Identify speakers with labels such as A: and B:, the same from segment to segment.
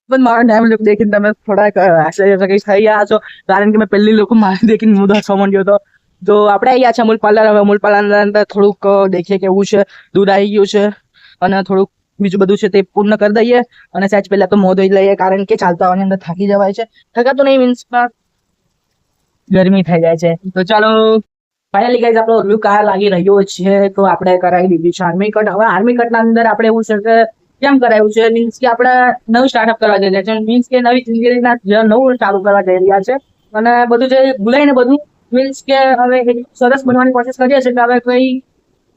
A: પણ મારો time look દેખીને તમે થોડાક આશ્ચર્યચકિત થઈ ગયા છો, કારણ કે મેં પહેલી લોકો મારી દેખીને હું હસવા માંડ્યો હતો. તો આપણે આવી ગયા છે અમૂલ પાર્લર. હવે અમૂલ પાર્લર અંદર થોડુંક દેખીએ કેવું છે. દૂધ આવી ગયું છે અને થોડુંક બીજું બધું છે તે પૂર્ણ કરી દઈએ અને સહેજ પહેલા તો મોં ધોઈ લઈએ, કારણ કે ચાલતા આવવાની અંદર થાકી જવાય છે. થકાતું નહીં મીન્સ ગરમી થઈ જાય છે. તો ચાલો ફાઇનલી ગાઈઝ આપણો રિવ્યુ કાર લાગી રહ્યો છે. તો આપણે કરાવી દીધી છે આર્મી કટ. હવે આર્મી કટના અંદર આપણે એવું છે કે કેમ કરાવ્યું છે, મીન્સ કે આપણે નવું સ્ટાર્ટઅપ કરવા જઈ રહ્યા છે, મીન્સ કે નવી જિંદગીના નવું ચાલુ કરવા જઈ રહ્યા છે અને બધું જે ભૂલાઈને બધું મીન્સ કે હવે સરસ બનવાની કોશિશ કરીએ છીએ કે હવે કઈ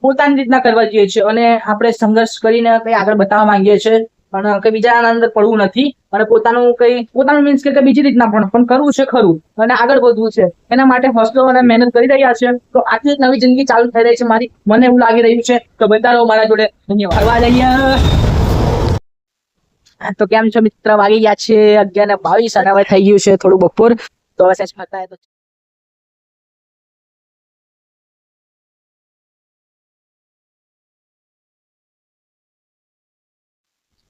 A: પોતાની રીતના કરવા જઈએ છીએ અને આપણે સંઘર્ષ કરીને કઈ આગળ બતાવવા માંગીએ છીએ અને કઈ બીજાના અંદર પડવું નથી અને પોતાનું મીન્સ કે બીજી રીતના પણ કરવું છે ખરું અને આગળ વધવું છે. એના માટે હોસ્ટેલ અને મહેનત કરી રહ્યા છે. તો આટલી નવી જિંદગી ચાલુ થઈ રહી છે મારી, મને એવું લાગી રહ્યું છે. તો બધા રહો મારા જોડે. ધન્યવાદ. ફરવા જઈએ. તો કેમ છો મિત્ર? વાગી ગયા છે 11:22 અને હવે થઈ ગયું છે થોડું બપોર. તો હવે સહેજ ફરતા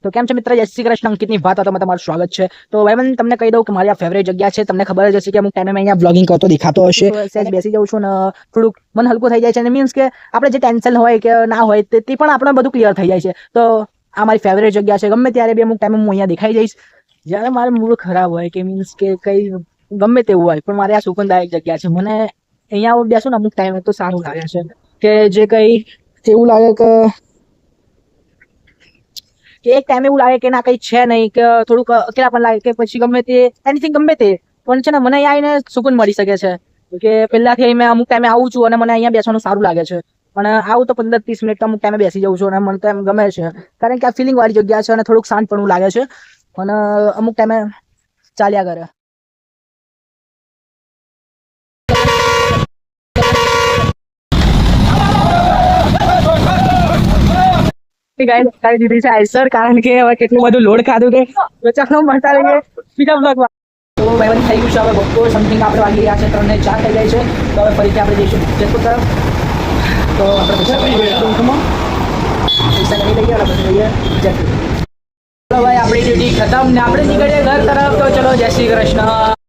A: તો કેમ છે મિત્ર? જય શ્રી કૃષ્ણ. અંકિતની વાત હતો તમારું સ્વાગત છે. તો ભાઈ તમને કહી દઉં કે મારી આ ફેવરેટ જગ્યા છે. તમને ખબર જ હશે કે અમુક ટાઈમે અહીંયા બ્લોગિંગ કરતો દેખાતો હશે. સહેજ બેસી જાઉં છું ને થોડુંક મન હલકું થઈ જાય છે અને મીન્સ કે આપણે જે ટેન્શન હોય કે ના હોય તે પણ આપણે બધું ક્લિયર થઈ જાય છે. તો આ મારી ફેવરેટ જગ્યા છે. ગમે ત્યારે બી અમુક ટાઈમે હું અહીંયા દેખાઈ જઈશ જ્યારે મારે મૂડ ખરાબ હોય કે મીન્સ કે કઈ ગમે તેવું હોય, પણ મારે આ સુકૂનદાયક જગ્યા છે. મને અહીંયા બેસું ને અમુક ટાઈમે તો સારું લાગે છે કે જે કઈ એવું લાગે કે એક ટાઈમ એવું લાગે કે ના કઈ છે નહીં, કે થોડુંક અકેલા પણ લાગે કે પછી ગમે તે એનીથિંગ ગમે તે પણ છે ને મને અહીંયા આવીને સુકૂન મળી શકે છે. કે પહેલાથી મેં અમુક ટાઈમે આવું છું અને મને અહીંયા બેસવાનું સારું લાગે છે. અને આવું તો 15-30 મિનિટ અમુક ટાઈમે બેસી જાઉં છું અને મને તો એમ ગમે છે, કારણ કે આ ફિલિંગ વાળી જગ્યા છે અને થોડુંક શાંત પણ લાગે છે અને અમુક ટાઈમે ચાલ્યા કરે. કરી દીધી છે આઈસર, કારણ કે હવે કેટલું બધું લોડ ખાધું કે ચાલો મળતા રહીએ બીજા બ્લોગમાં. તો ભાઈ થઈ ગયું છે. હવે બપોર સમથિંગ આપણે વાગી રહ્યા છે 3:04 થઈ જાય છે. તો હવે ફરીથી આપણે જઈશું જેતપુર તરફ. તો આપણે પૈસા કરી લઈએ અને પછી જઈએ જેતપુર. ચલો ભાઈ, આપણી ડ્યુટી ખતમ ને આપણે નીકળીએ ઘર તરફ. તો ચલો જય શ્રી કૃષ્ણ.